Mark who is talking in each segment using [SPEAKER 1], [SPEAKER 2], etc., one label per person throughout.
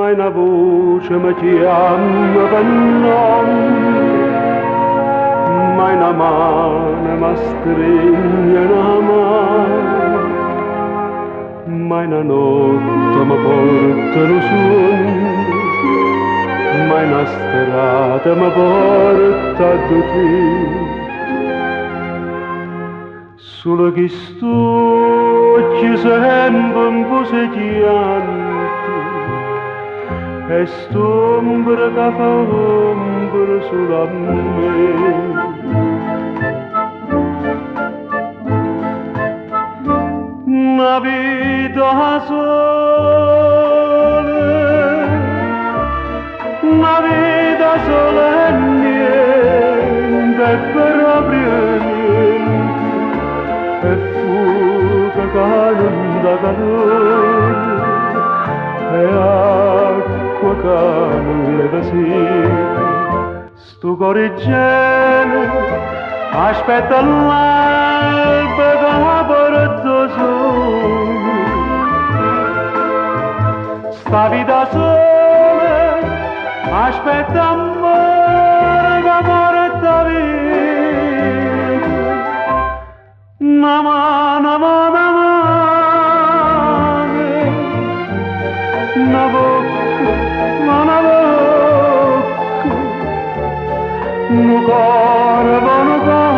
[SPEAKER 1] mai una voce mi chiama per nome, mai una mano mi stringe una mano, mai una notte mi porta lo sogno, mai una strada mi porta a te. Solo che sto ci sempre un po' sediante e st'ombra che fa ombra solo a me. Una vita sola, una vita sola e niente, proprio niente, e fuoco che non dà calore, e acqua che non leva sete. Sto cuore gelo aspetta l'alba che porta sole. Sta vita sola aspetta amore che porta vita. Una mano, una mano, una bocca, una bocca, un cuore, un cuore,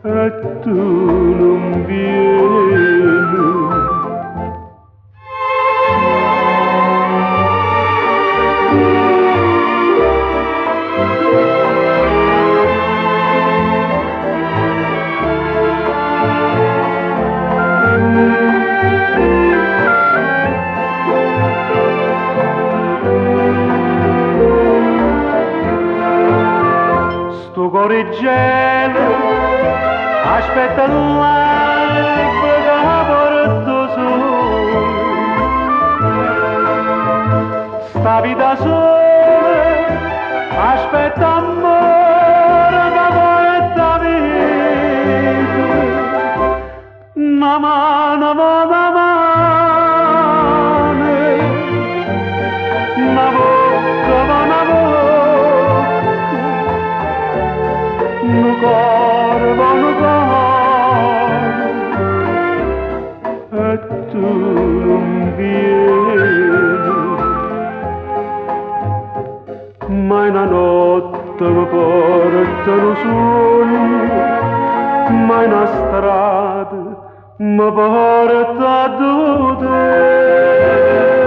[SPEAKER 1] e tu non vieni. Sto cuore gelo aspetta l'alba che porta sole. Sta vita sola aspetta amore che porta vita. Una mano, una mano, una bocca, una bocca, un cuore, un cuore, e tu non vieni. Mai una notte mi porta lo sogno, mai una strada mi porta a te.